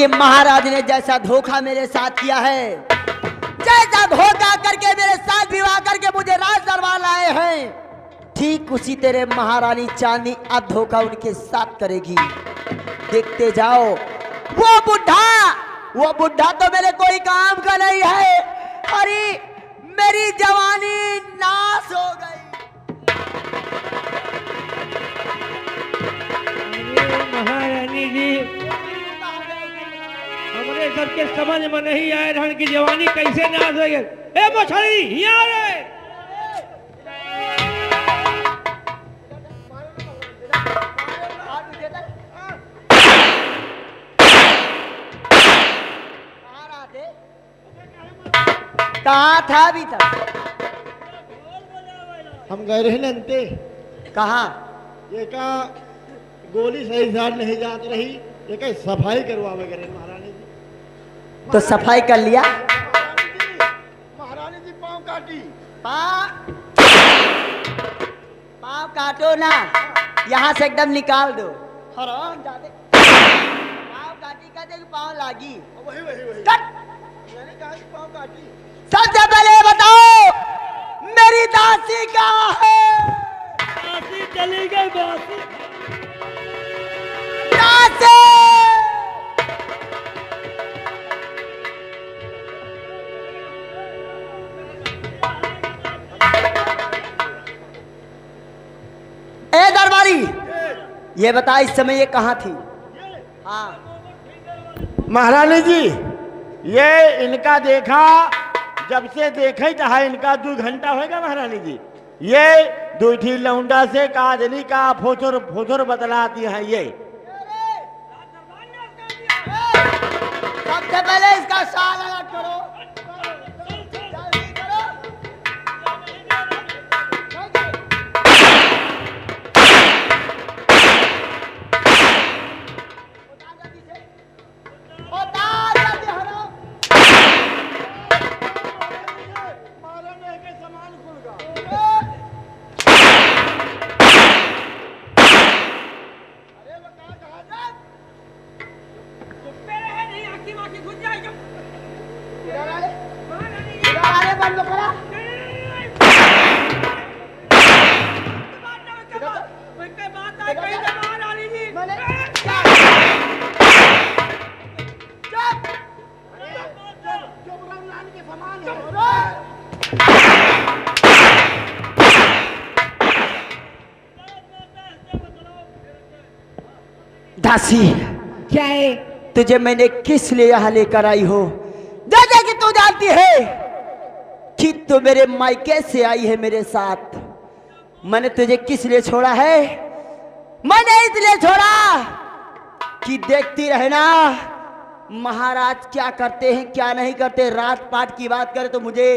कि महाराज ने जैसा धोखा मेरे साथ किया है, जैसा धोखा करके मेरे साथ विवाह करके मुझे राज दरबार लाए हैं, ठीक उसी तेरे महारानी चांदनी अब धोखा उनके साथ करेगी। देखते जाओ। वो बुढ़ा तो मेरे कोई काम का नहीं है। अरे मेरी जवानी नाश हो गई। महारानी जी, हमारे सबके समझ में नहीं आया रहन की जवानी कैसे नाश हो गई। ए मछली यहाँ रे। कहाँ था अभी तक? हम गए रहे नंते। कहाँ? ये का गोली सही साथ नहीं जात रही, ये का सफाई करवावे गए महारानी जी। तो सफाई कर लिया? महारानी जी पाँव काटी। पाँव काटो ना, यहाँ से एकदम निकाल दो। पाँव काटी का देख पाँव लागी। वही वही वही मैंने कहा कि पाँव काटी। सबसे पहले बताओ मेरी दासी कहाँ है? दासी चली गई। दासी दासी ए दरबारी, ये बता इस समय ये कहाँ थी? हाँ महारानी जी, ये इनका देखा जब से देखे चाहे इनका 2 घंटा होगा महारानी जी। ये दूठी लौंडा से काजनी का फोचर फोचर बतलाती है। ये सबसे पहले इसका शाल अलग करो। जल्दी करो। उतार जल्दी हटो। सामान खुल गया। अरे वो कहाँ जा? चुप्पे रहे, नहीं आँखी माँखी घुस जाएगा। अरे बंद करा। बात आई कहीं से महारानी जी। दासी, क्या है? तुझे मैंने किस लिए यहाँ लेकर आई हो? जैसे कि तू जानती है कि तू मेरे मायके से आई है मेरे साथ। मैंने तुझे किस लिए छोड़ा है? मैंने इसलिए छोड़ा कि देखती रहना महाराज क्या करते हैं क्या नहीं करते। रात पाट की बात करे तो मुझे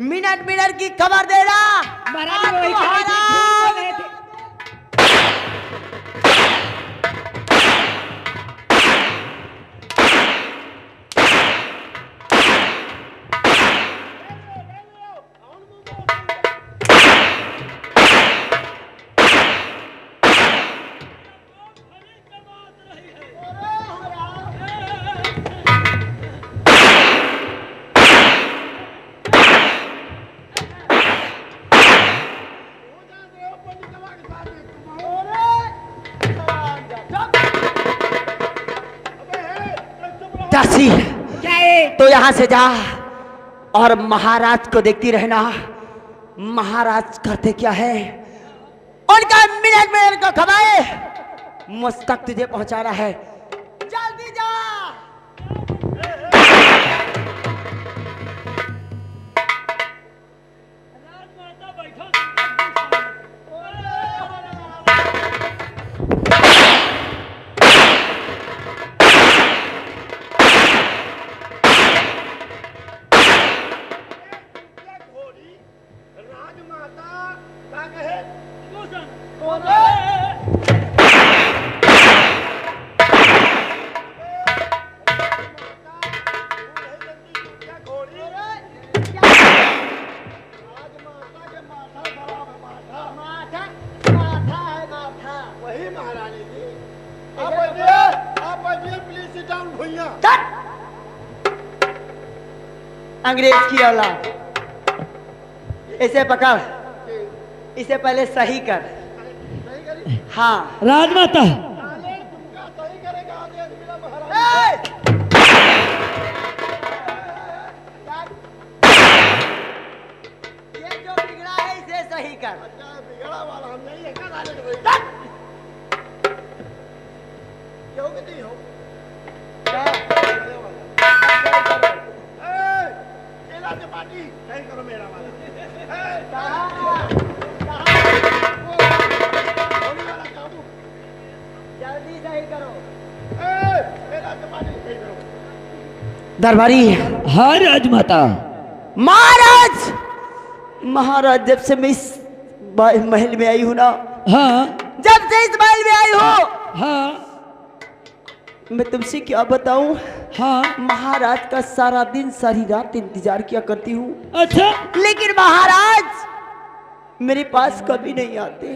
मिनट मिनट की खबर देना। दासी, तो यहाँ से जा और महाराज को देखती रहना। महाराज करते क्या है उनका मिनट मिनट को खबाए मुझ तक तुझे पहुंचाना है। जल्दी जा। वही महारानी जी। आप बैठिए प्लीज। राउंड भुइया। अंग्रेज की औलाद, इसे पकड़, इसे पहले सही कर। हाँ राजमाता सही करेगा आगे अजमेरा महाराज। ये जो बिगड़ा है इसे सही कर। बिगड़ा वाला हम नहीं है, कर आने दो। ये हो कि नहीं हो? खेला चपाटी सही करो मेरा वाला। जल्दी सही करो। खेला चपाटी सही करो। दरबारी, हाँ राजमाता। महाराज, महाराज जब से मैं इस महल में आई हूं ना, हाँ जब से इस महल में आई हूं, हाँ मैं तुमसे क्या बताऊं। हाँ। महाराज का सारा दिन सारी रात इंतजार किया करती हूँ, अच्छा, लेकिन महाराज मेरे पास कभी नहीं आते।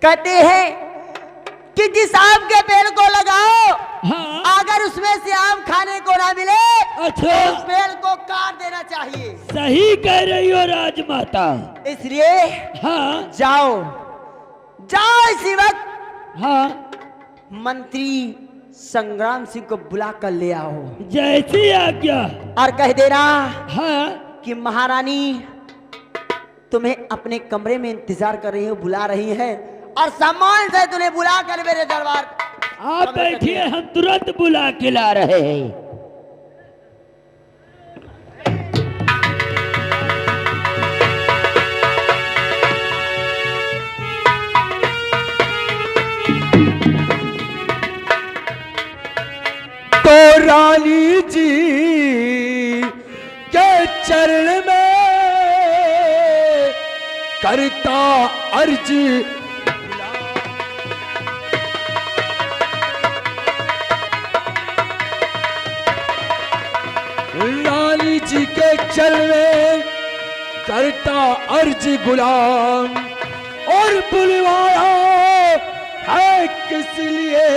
कहते हैं कि जिस आम के पेड़ को लगाओ, हाँ अगर उसमें से आम खाने को ना मिले, अच्छा, उस पेड़ को काट देना चाहिए। सही कह रही हो राजमाता। इसलिए हाँ जाओ, जाओ इसी वक्त हाँ, मंत्री संग्राम सिंह को बुला कर ले आओ जैसी आज्ञा। और कह देना हाँ कि महारानी तुम्हें अपने कमरे में इंतजार कर रही हो, बुला रही है, और सम्मान से तुम्हें बुला कर मेरे दरबार। आप बैठिए, हम तुरंत बुला के ला रहे हैं। तो रानी जी के चरण में करता अर्जी, रानी जी के चरण में करता अर्जी गुलाम, और बुलवाया है किस लिए,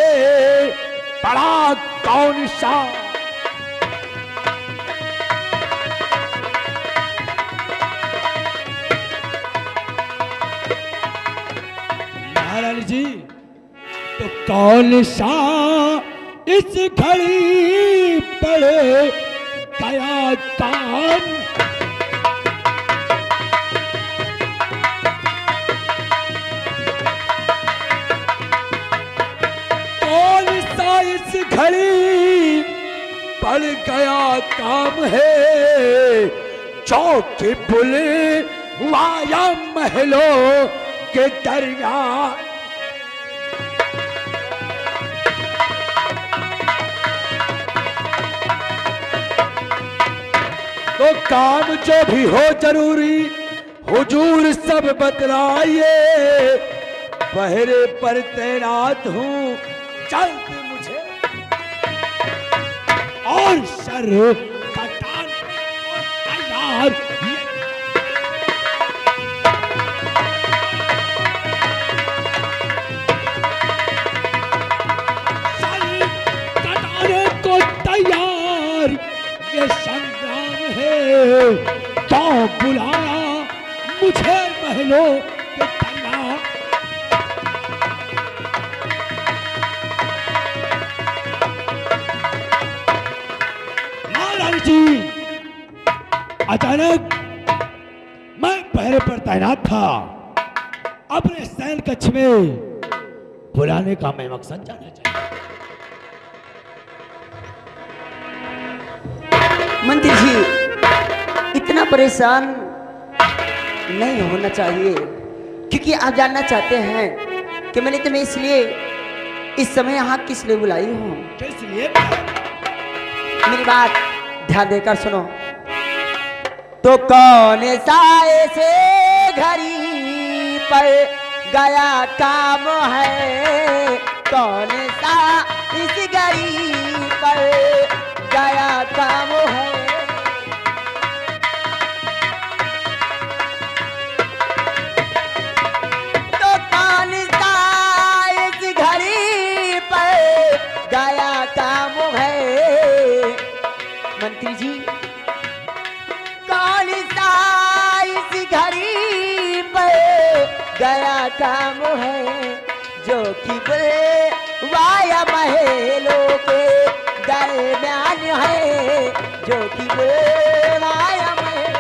बड़ा कौन सा। महारानी जी, तो कौन सा इस घड़ी पड़े गया काम, कौन सा इस घड़ी पड़ गया काम है, चौके बुले वाया महलों के दरिया। तो काम जो भी हो जरूरी हुजूर सब बतलाइए, पहरे पर तैनात हूँ जल्द मुझे, और सर कटान और तैयार। सर कटाने को तैयार, ये संग्राम है, तो बुलाया मुझे महलों के तैयार। महारानी जी, अचानक मैं पहरे पर तैनात था, अपने सैन कक्ष में बुलाने का मैं मकसद जानना चाहिए। मंत्री जी, इतना परेशान नहीं होना चाहिए, क्योंकि आप जानना चाहते हैं कि मैंने तुम्हें इसलिए इस समय यहाँ किस लिए बुलाई हूँ। किस लिए? मेरी बात ध्यान देकर सुनो। तो कौन सा ऐसे घड़ी पर गया काम है, कौन सा इस घड़ी पर गया काम है, तो कौन सा इस घड़ी पर गया काम है, मंत्री जी, कौन सा इस घड़ी पर गया काम है जो कि बुलवाया महलों के दरमियान है, जो कि बुलवाया महल।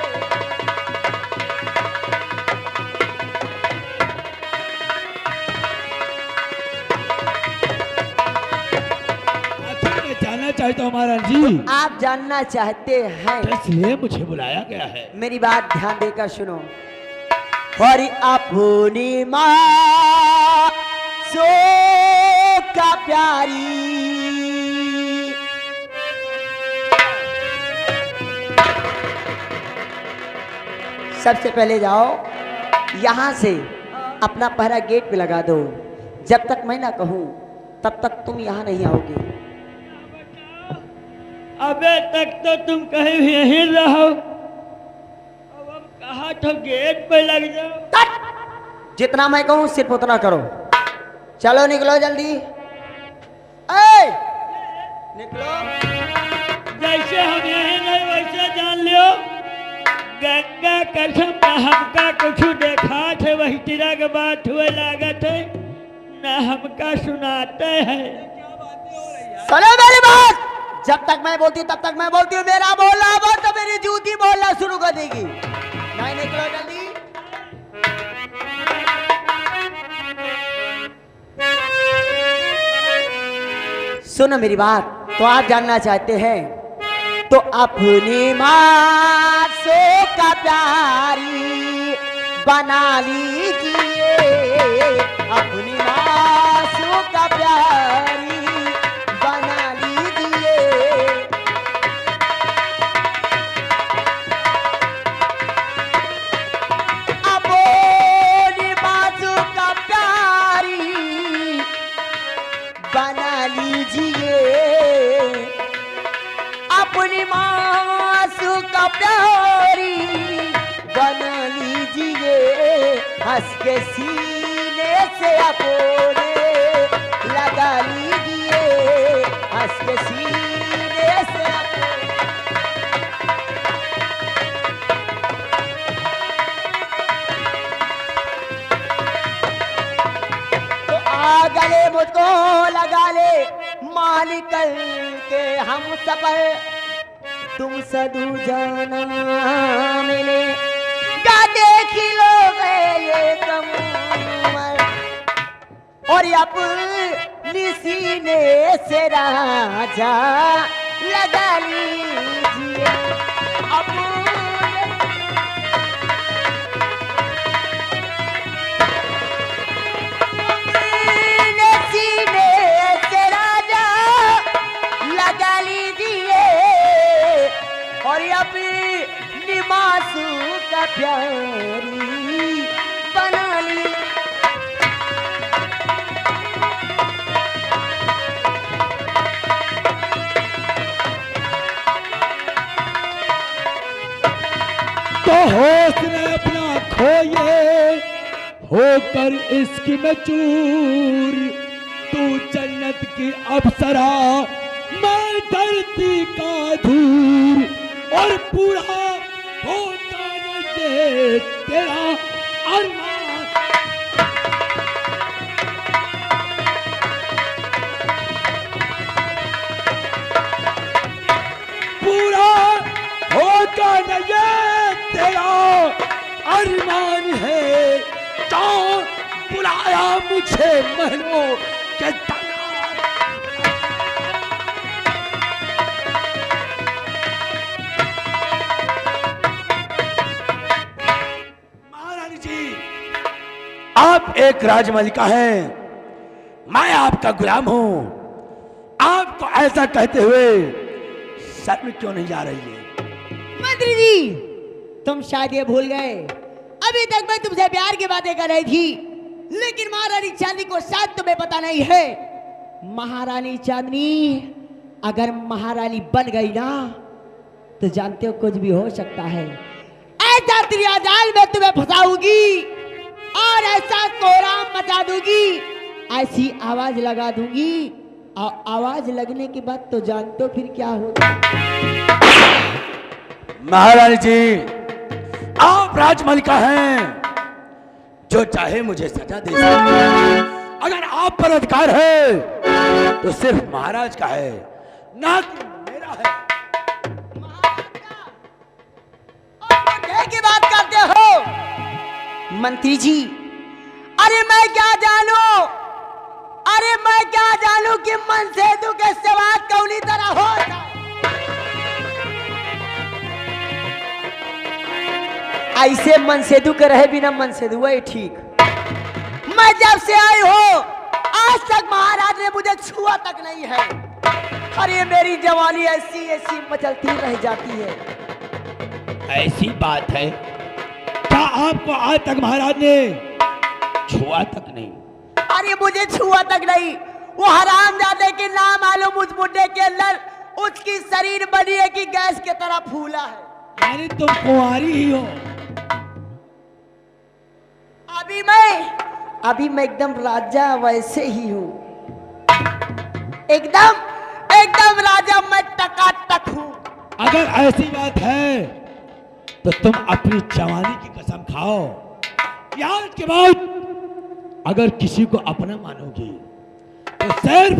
आखिर मैं जानना चाहता हूँ महाराज जी, आप जानना चाहते हैं तो इसलिए मुझे बुलाया गया है। मेरी बात ध्यान देकर सुनो। और अपनी माँ सो का प्यारी, सबसे पहले जाओ यहाँ से अपना पहरा गेट पे लगा दो। जब तक मैं ना कहूँ तब तक तुम यहाँ नहीं आओगे। अबे तक तो तुम कहीं भी यहीं रहो, अब हम कहा तो गेट पे लग जाओ। कट! जितना मैं कहूँ सिर्फ उतना करो। चलो निकलो जल्दी। ए! निकलो। जैसे हम यहीं नहीं वैसे जान लियो, गंगा कसम न हमका कुछ देखा थे, वही तेरा के बात हुए लागत है न हमका सुनाते हैं। सुनो मेरी बात, जब तक मैं बोलती हूँ तब तक मैं बोलती हूँ। मेरा बोलना बंद तो मेरी जूती बोलना शुरू कर देगी। नहीं निकलो जल्दी। सुनो मेरी बात, तो आप जानना चाहते हैं तो अपनी माँ सो का प्यारी बना लीजिए, अपनी माँ सो का प्यारी बना लीजिए। अपनी माँ सो का प्यारी बना लीजिए, अपनी मासू का प्यारी बना लीजिए। हंस के सीने से अपने लगा लीजिए, हंस के सीने से अपने। तो आ गले मुझको लगा ले मालिक के हम सफर, तुम सदू जाना मिले गा देखी लो ये कमर, और अपनी सीने से राजा लगा लीजिए। अपने सीने से राजा लगा लीजिए, और अपनी मासू का प्यारी बना ली। तो होश ने अपना खोए होकर इसकी में चूर, तू जन्नत की अप्सरा मैं धरती का धूर, और पूरा होता न ये तेरा अरमान। पूरा होता न ये तेरा अरमान है, तो बुलाया मुझे महलों के आप एक राजमलिका हैं, मैं आपका गुलाम हूं। आपको ऐसा कहते हुए शर्म क्यों नहीं जा रही है? मंत्री जी, तुम शायद ये भूल गए, अभी तक मैं तुमसे प्यार की बातें कर रही थी, लेकिन महारानी चांदनी को शायद तुम्हें पता नहीं है। महारानी चांदनी अगर महारानी बन गई ना, तो जानते हो कुछ भी हो सकता है। ऐसा त्रिया जाल में तुम्हें फंसाऊंगी और ऐसा कोहराम मचा दूंगी, ऐसी आवाज लगा दूंगी, और आवाज लगने के बाद तो जानते हो फिर क्या होगा। महारानी जी, आप राजमलिका हैं, जो चाहे मुझे सजा दे सकते हैं। अगर आप पर अधिकार है तो सिर्फ महाराज का है, ना कि मेरा है। की बात करते हो मंत्री जी? अरे मैं क्या जानू कि मनसेदु के सवाल कौनी तरह हो। ऐसे मनसेदु के रहे बिना मनसेदु वही ठीक। मैं जब से आई हो आज तक महाराज ने मुझे छुआ तक नहीं है। अरे मेरी जवानी ऐसी ऐसी मचलती रह जाती है। ऐसी बात है? क्या आपको आज तक महाराज ने छुआ तक नहीं? अरे मुझे छुआ तक नहीं, वो हरामजादे के नाम मालूम उस बुड्ढे के अंदर उसकी शरीर बनी है कि गैस की तरह फूला है। यानी तुम कुंवारी ही हो? अभी मैं एकदम राजा वैसे ही हूँ, एकदम राजा मैं टकाटक हूँ। अगर ऐसी बात है तो तुम अपनी जवानी की कसम खाओ कि आज के बाद अगर किसी को अपना मानोगी तो सिर्फ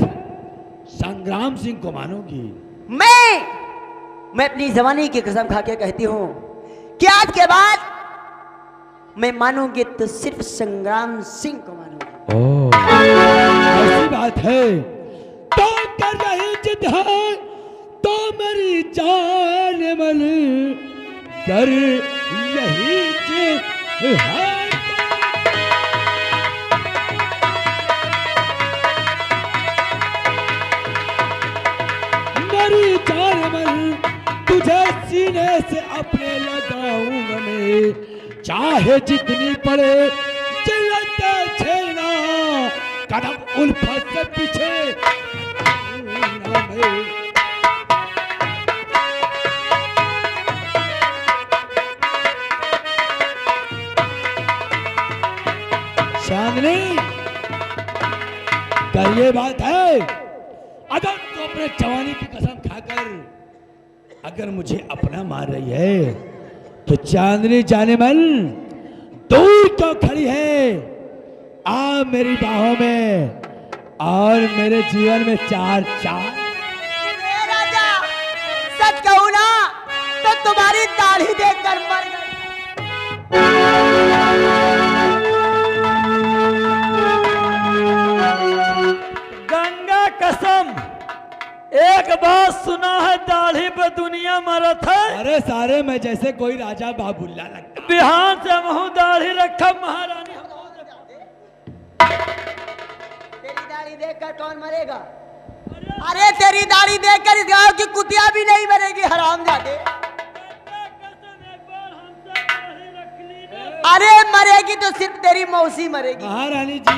संग्राम सिंह को मानोगी। मैं अपनी जवानी की कसम खा के कहती हूँ कि आज के बाद मैं मानूंगी तो सिर्फ संग्राम सिंह को मानूंगी। ओह, ऐसी बात है तो कर रही जिद है तो मेरी जान मन कर यही जिद है। मेरी जान मन तुझे सीने से अपने लगाऊंगा मैं, चाहे जितनी पड़े चिल्लाते छेना, कदम उल्फत से पीछे चांदनी कर ये बात है, अगर तू अपने जवानी की कसम खाकर अगर मुझे अपना मान रही है तो चांदनी जाने मन दूर क्यों खड़ी है? आ मेरी बाहों में और मेरे जीवन में चार चार। राजा सच कहूँ ना तो तुम्हारी दाढ़ी देखकर मर गई। गंगा कसम, एक बात सुना है, दाढ़ी पे दुनिया मरत है। अरे सारे मैं जैसे कोई राजा बाबुल्ला लगता। बिहार से महू दाढ़ी रखा महारानी। तेरी दाढ़ी देखकर कौन मरेगा? अरे तेरी दाढ़ी देखकर इस गांव की कुतिया भी नहीं मरेगी हरामजादे। अरे मरेगी तो सिर्फ तेरी मौसी मरेगी। महारानी जी,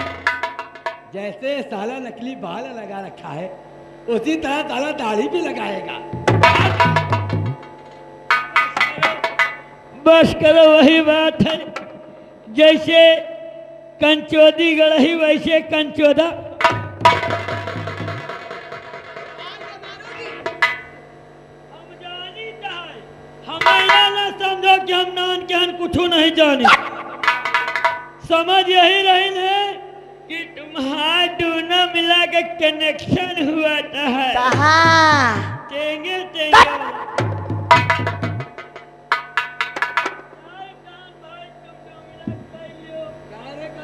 जैसे साला नकली बाल लगा रखा है उसी तरह साला दाढ़ी भी लगाएगा। बस करो, वही बात है, जैसे कंचोदी गढ़ी वैसे कंचोदा। हम जानी चाहे, हमें यह ना समझो कि हम नान ज्ञान कुछ नहीं जानी। समझ यही रही है कि तुम्हारा दोनों मिला के कनेक्शन हुआ है। कहाँ? टेंगे टेंगे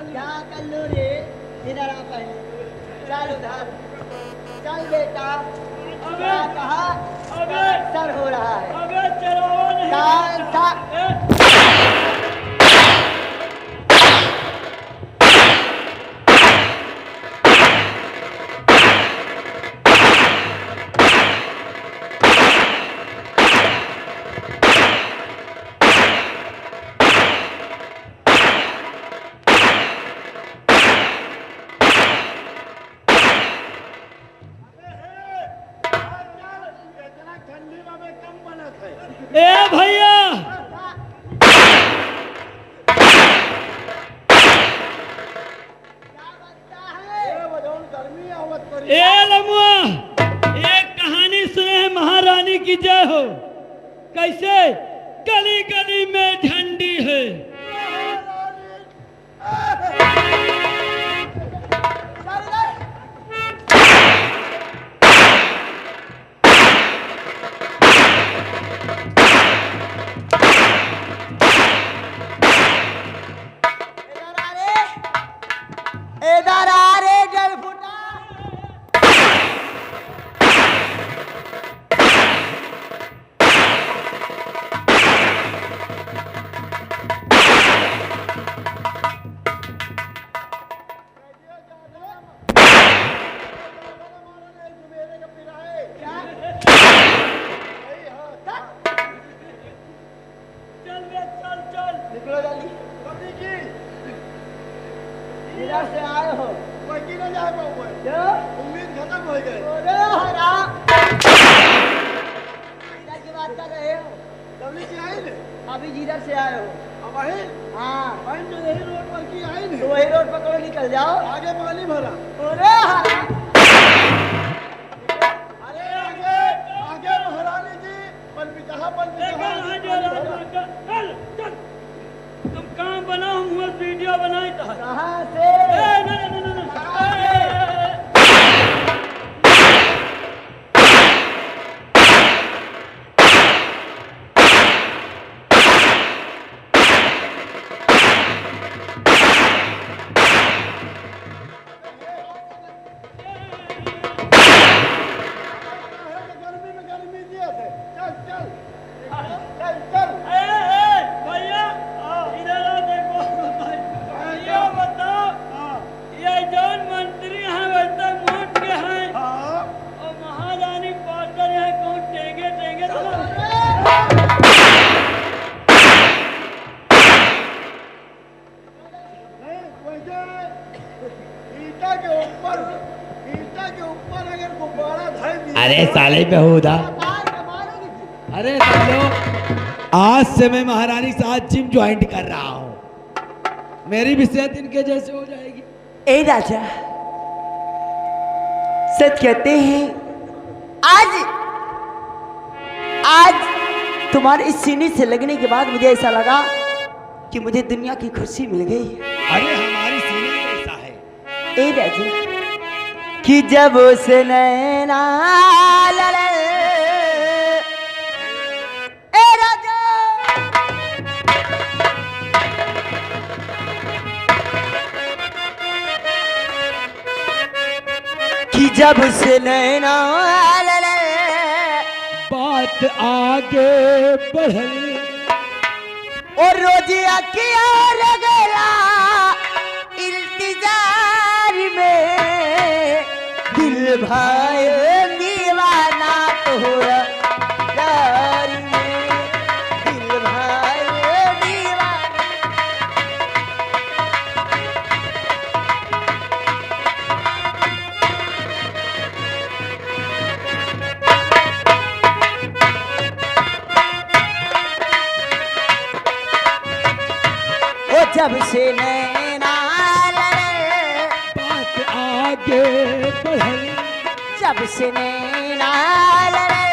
क्या कर लो रे? इधर आ पहले, चल उधर, चल बेटा। अबे कहा अबे सर हो रहा है। अबे चलावा नहीं। कौन सा? ए भैया, ए लमुआ, एक कहानी सुने हैं महारानी की जय हो। कैसे गली गली में झंडी है। इधर आ रे जल फुटा। चल बे, चल चल। निकलो जल्दी। इधर से आए हो क्यों? उम्मीद खत्म हो गई। अरे हराम। इधर की बात कर रहे हो? तबलीग की आई ने? अभी जिधर से आए हो? अब आई? हाँ बहन जो यही रोड पर की आई ने? तो वही रोड पकड़ो, निकल जाओ। आगे पानी भरा। अरे हराम। अरे आगे आगे महारानी जी पलपिता चल चल, तुम काम बनाओ, हम वहाँ वीडियो बनाए तो है। कहाँ से? गर्मी में गर्मी दिए थे। चल चल चल चल। भैया इधर आ, देखो ये बताओ, ये जौन मंत्री हैं वैसे मोट के हैं और महारानी पार्टर यहाँ कौन टेंगे टेंगे ईटा के ऊपर अगर गुब्बारा धर दिया। अरे साले बेहुदा, अरे सालो, आज से मैं महारानी के साथ जिम ज्वाइन कर रहा हूँ, मेरी भी सेहत इनके जैसे हो जाएगी। ए राजा, सच कहते हैं आज आज तुम्हारे इस सीने से लगने के बाद मुझे ऐसा लगा कि मुझे दुनिया की खुशी मिल गई। अरे हमारी सीने ऐसा है। ए राजा, कि जब से नैना लड़े, ए राजा, कि जब से नैना लड़े, बात आगे बढ़ल, और रोजिया किया लगेला इंतजार में, दिल भाई दीवाना तोरा प्यार में, दिल भाई दीवाना। ओ जब से नैना लड़े, बात आगे बढ़ल, जब से नैना लड़े,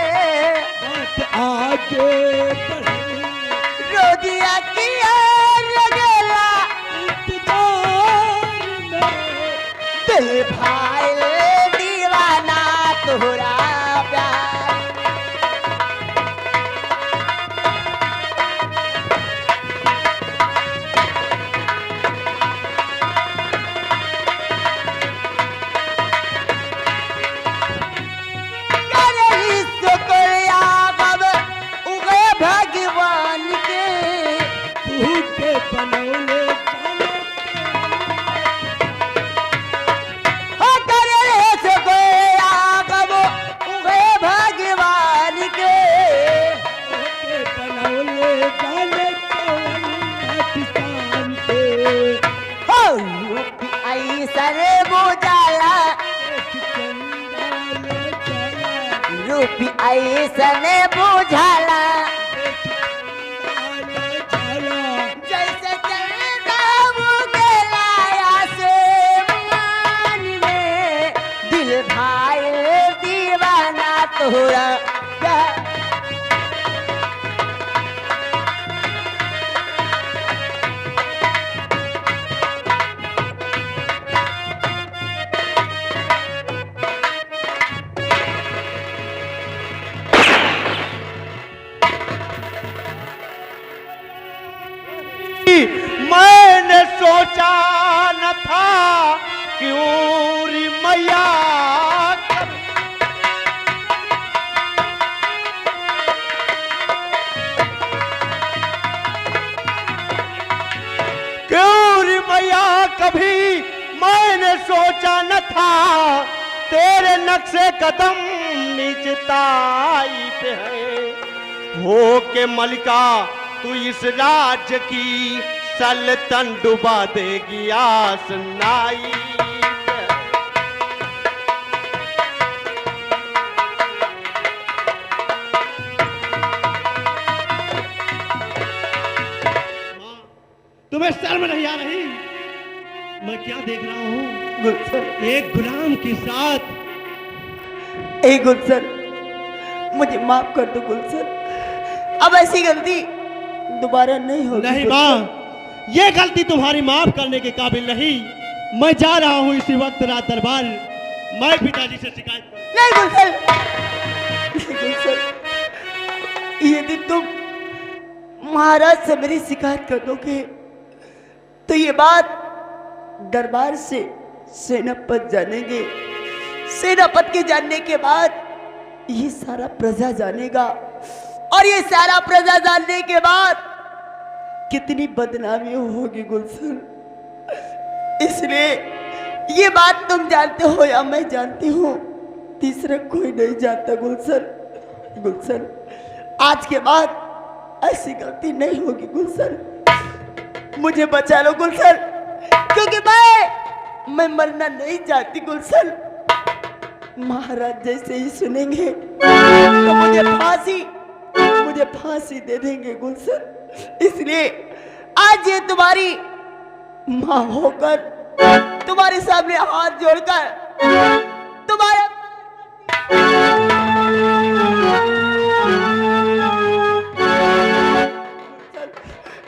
बात आगे बढ़ल, रोजिया किया लगेला इंतजार में, दिल भाई दीवाना तोरा प्यार। भगवान के तू के बनौले जाने हो करे से गोया कब उगे भगवान के, के बनौले जाने कौन किसान के, हो ऐसन बुझाला चंदा ले चला, रूपी ऐसन बुझाला, जैसे चंदा उगेला आसमान में, दिल भाई दीवाना तोरा प्यार। या कभी मैंने सोचा न था, तेरे नक्शे कदम नीचताई पे है। हो के मलिका तू इस राज्य की सल्तन डुबा देगी आसनाई पे। तुम्हें शर्म नहीं आ रही? मैं क्या देख रहा हूँ? गुलशन, एक गुलाम के साथ। ए गुलशन, मुझे माफ कर दो गुलशन, अब ऐसी गलती दोबारा नहीं होगी। नहीं गुलशन। माँ, ये गलती तुम्हारी माफ करने के काबिल नहीं। मैं जा रहा हूँ इसी वक्त रात दरबार। मैं पिताजी से शिकायत करूँ। नहीं गुलशन, नहीं गुलशन, यदि तुम महाराज से मेरी शिकायत कर दोगे तो ये बात दरबार से सेनापत जानेंगे। सेनापत के जानने के बाद ये सारा प्रजा जानेगा, और ये सारा प्रजा जानने के बाद कितनी बदनामी होगी गुलशन। इसलिए ये बात तुम जानते हो या मैं जानती हूँ, तीसरा कोई नहीं जानता गुलशन। गुलशन, आज के बाद ऐसी गलती नहीं होगी गुलशन, मुझे बचा लो गुलशन, क्योंकि मैं मरना नहीं चाहती गुलशन। महाराज जैसे ही सुनेंगे तो मुझे फांसी दे देंगे गुलशन। इसलिए आज ये तुम्हारी माँ होकर तुम्हारे सामने हाथ जोड़कर तुम्हारे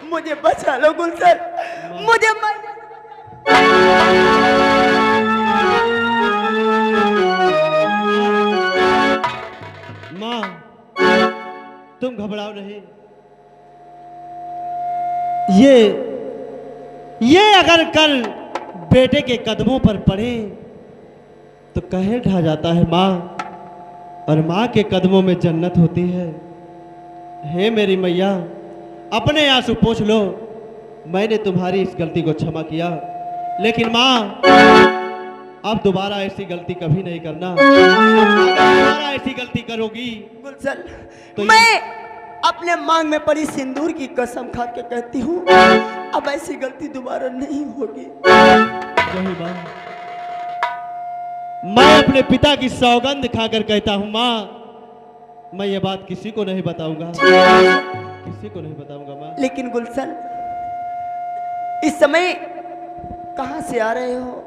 मुझे बचा लो गुलशन, मुझे माँ, तुम घबराओ नहीं। ये अगर कल बेटे के कदमों पर पड़े तो कहे ढा जाता है माँ, और माँ के कदमों में जन्नत होती है। हे मेरी मैया, अपने आंसू पोंछ लो। मैंने तुम्हारी इस गलती को क्षमा किया, लेकिन माँ अब दोबारा ऐसी गलती कभी नहीं करना। अगर दोबारा ऐसी गलती करोगी गुलशन, तो मैं अपने मांग में पड़ी सिंदूर की कसम खा के कहती हूँ, अब ऐसी गलती दोबारा नहीं होगी। यही माँ, मैं अपने पिता की सौगंध खाकर कहता हूँ माँ, मैं ये बात किसी को नहीं बताऊंगा, किसी को नहीं बताऊंगा माँ। लेकिन गुलशन, इस समय कहाँ से आ रहे हो?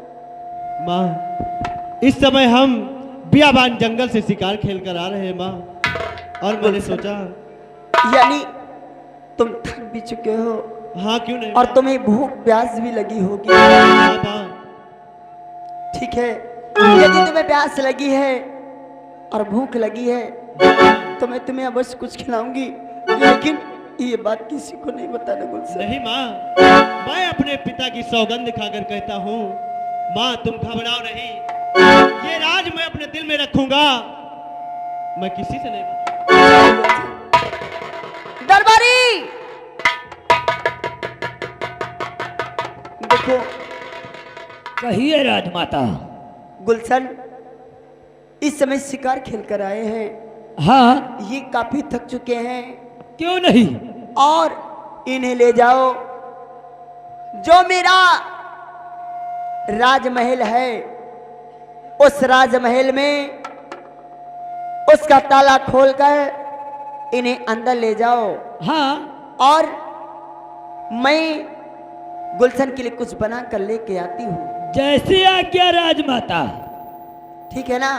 माँ, इस समय हम बियाबान जंगल से शिकार खेल कर आ रहे हैं माँ, और मैंने सोचा। यानी तुम थक भी चुके हो हाँ, क्यों नहीं और माँ? तुम्हें भूख प्यास भी लगी होगी। हाँ, माँ। ठीक है, यदि तुम्हें प्यास लगी है और भूख लगी है तो मैं तुम्हें अवश्य कुछ खिलाऊंगी, लेकिन ये बात किसी को नहीं बताना गुलशन। नहीं माँ, मैं अपने पिता की सौगंध खाकर कहता हूँ माँ, तुम घबराओ नहीं। ये राज मैं अपने दिल में रखूंगा, मैं किसी से नहीं बताऊंगा। दरबारी देखो, कहिए राजमाता। गुलशन इस समय शिकार खेल कर आए हैं, हाँ, ये काफी थक चुके हैं, क्यों नहीं? और इन्हें ले जाओ। जो मेरा राजमहल है, उस राजमहल में उसका ताला खोलकर इन्हें अंदर ले जाओ, हाँ, और मैं गुलशन के लिए कुछ बना कर लेके आती हूँ। जैसी आज्ञा राजमाता। ठीक है ना?